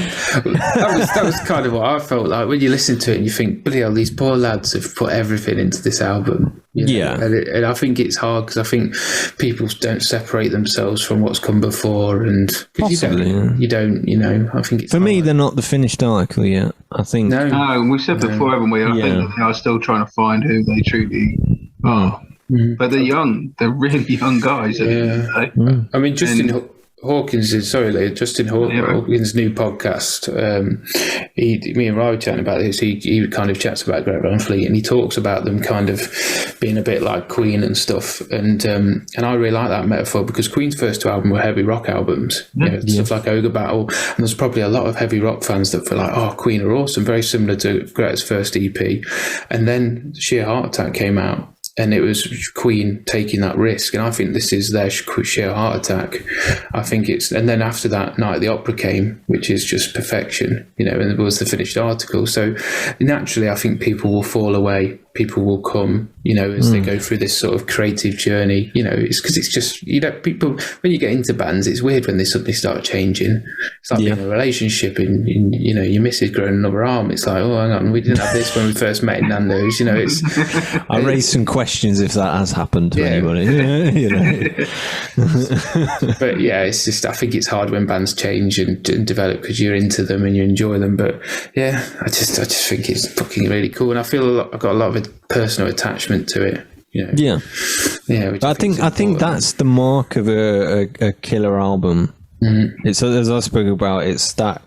was kind of what I felt like when you listen to it and you think, bloody hell, these poor lads have put everything into this album. And I think it's hard because I think people don't separate themselves from what's come before, and possibly, you don't. I think it's for hard. me, they're not the finished article yet. I think no. We've said before, haven't we? I think they are still trying to find who they truly are. But they're young. They're really young guys. I mean, Justin Hawkins' new podcast. Me and Ryan were chatting about this. He kind of chats about Greta Van Fleet, and he talks about them kind of being a bit like Queen and stuff. And I really like that metaphor because Queen's first 2 albums were heavy rock albums, stuff like Ogre Battle. And there's probably a lot of heavy rock fans that feel like, oh, Queen are awesome, very similar to Greta's first EP. And then Sheer Heart Attack came out, and it was Queen taking that risk, and I think this is their Sheer Heart Attack. I think and then after that, Night at the Opera came, which is just perfection, and it was the finished article. So naturally, I think people will fall away. People will come, as they go through this sort of creative journey. It's because it's just, people, when you get into bands, it's weird when they suddenly start changing. It's like being in a relationship and, your missus growing another arm. It's like, oh, hang on, we didn't have this when we first met in Nando's. I raised some questions if that has happened to anybody. But it's just, I think it's hard when bands change and develop because you're into them and you enjoy them. But I just think it's fucking really cool, and I feel I've got a lot of personal attachment to it. I think that's the mark of a killer album. It's, as I spoke about, it's that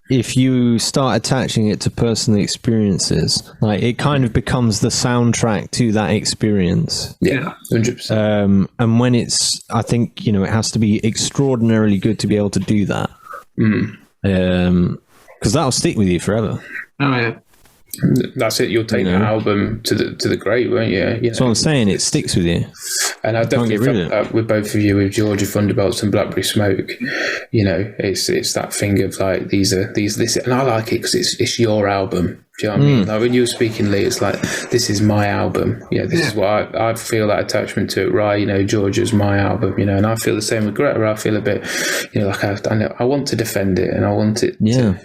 if you start attaching it to personal experiences, like it kind of becomes the soundtrack to that experience. 100%. And when it's, I think, it has to be extraordinarily good to be able to do that. Because that'll stick with you forever. Oh yeah. That's it. You'll take the album to the grave, won't you? That's what I'm saying. It sticks with you. And I definitely felt that with both of you, with Georgia Thunderbolts and Blackberry Smoke. It's that thing of like this, and I like it because it's your album. Do you know what I mean? Like when you were speaking, Lee, it's like, this is my album. This is what I feel that attachment to it. Right? Georgia's my album. And I feel the same with Greta. I feel a bit, like I want to defend it, and I want it. To,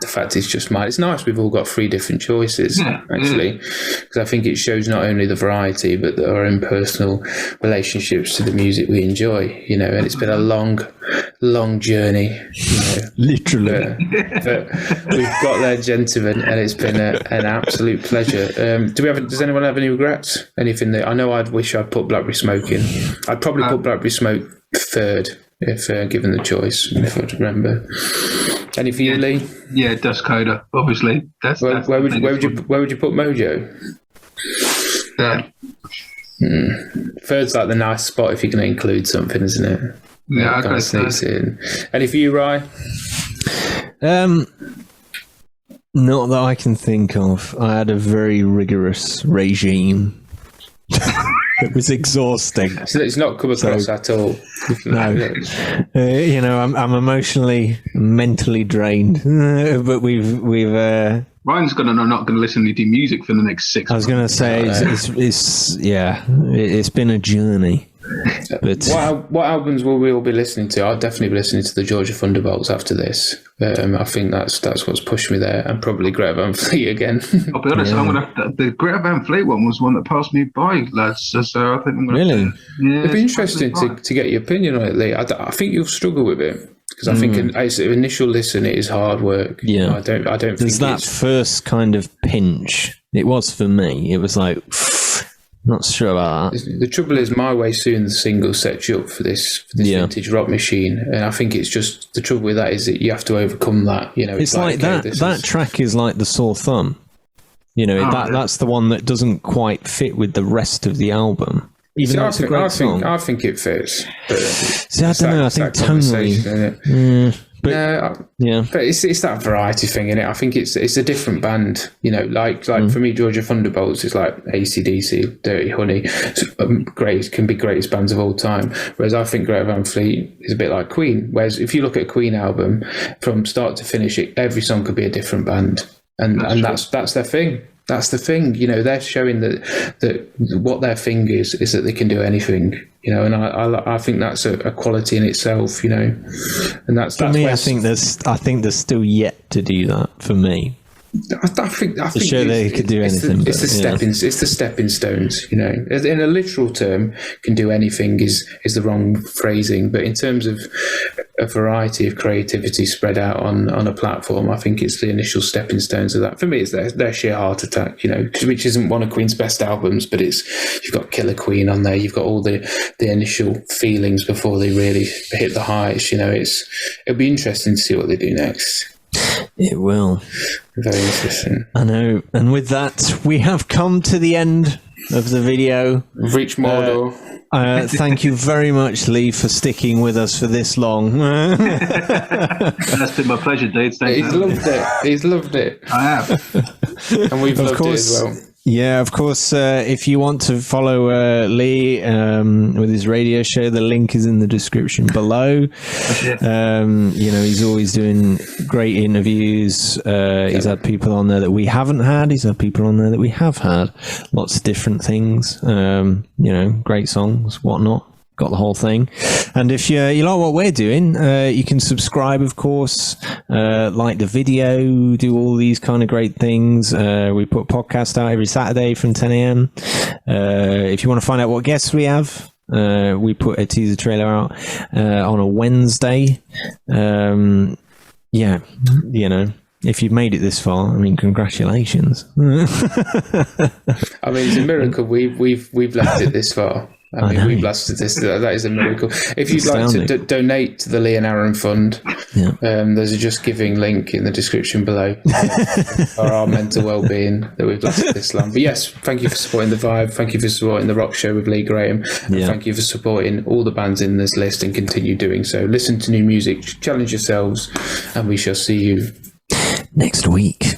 the fact it's just mine. It's nice. We've all got 3 different choices, actually, because I think it shows not only the variety but our own personal relationships to the music we enjoy. And it's been a long journey. Literally, but we've got there, gentlemen, and it's been an absolute pleasure. Does anyone have any regrets? Anything that I know I'd wish I'd put Blackberry Smoke in? I'd probably put Blackberry Smoke third if given the choice, if I'd remember. Any for you, Lee? Yeah, Dust Coda, obviously. Where would you put Mojo? Third's like the nice spot if you're going to include something, isn't it? Yeah, kind of sneaks in. Any for you, Rye? Not that I can think of. I had a very rigorous regime. It was exhausting. So it's not come across at all. No, I'm emotionally, mentally drained. But we've. Ryan's not going to listen to music for the next 6 months. I was going to say it's been a journey. But what albums will we all be listening to? I'll definitely be listening to the Georgia Thunderbolts after this. I think that's what's pushed me there, and probably Greta Van Fleet again. I'll be honest, the Greta Van Fleet one was one that passed me by, lads. So I think I'm going to It'd be interesting to get your opinion on it, Lee. I think you'll struggle with it. Because I think it's an initial listen, it is hard work. Yeah, I don't. There's that first kind of pinch. It was for me. It was like, not sure about that. The trouble is, My Way Soon, the single, sets you up for this vintage rock machine, and I think it's just the trouble with that is that you have to overcome that. It's like that track is like the sore thumb. That's the one that doesn't quite fit with the rest of the album. Even though it's a great song. I think it fits. But I don't know. I think tonally. But it's that variety thing, innit? I think it's a different band. Like for me, Georgia Thunderbolts is like AC/DC, Dirty Honey. Can be greatest bands of all time. Whereas I think Greta Van Fleet is a bit like Queen. Whereas if you look at a Queen album from start to finish, every song could be a different band, and that's their thing. That's the thing, they're showing that what their thing is that they can do anything, and I think that's a quality in itself, and that's for me. I think there's still yet to do that for me. I think to show they could do anything. It's the stepping stones, In a literal term, can do anything is the wrong phrasing, but in terms of a variety of creativity spread out on a platform, I think it's the initial stepping stones of that. For me, it's their sheer heart attack, which isn't one of Queen's best albums, but you've got Killer Queen on there, you've got all the initial feelings before they really hit the heights. It'll be interesting to see what they do next. It will. Very interesting. I know. And with that, we have come to the end of the video. We've reached Mordor. Thank you very much, Lee, for sticking with us for this long. That's been my pleasure, dude. He's loved it. I have. And we've loved it as well. Yeah, of course. If you want to follow Lee with his radio show, the link is in the description below. He's always doing great interviews. He's had people on there that we haven't had. He's had people on there that we have had. Lots of different things. Great songs, whatnot. Got the whole thing. And if you like what we're doing, you can subscribe, of course, like the video, do all these kind of great things. We put podcasts out every Saturday from 10 a.m. If you want to find out what guests we have, we put a teaser trailer out on a Wednesday. If you've made it this far, congratulations. It's a miracle we've left it this far. We've lasted this. That is a miracle. If you'd like to donate to the Lee and Aaron Fund, there's a Just Giving link in the description below for our mental well-being that we've lasted this long. But yes, thank you for supporting The Vibe. Thank you for supporting The Rock Show with Lee Graham. And thank you for supporting all the bands in this list and continue doing so. Listen to new music, challenge yourselves, and we shall see you next week.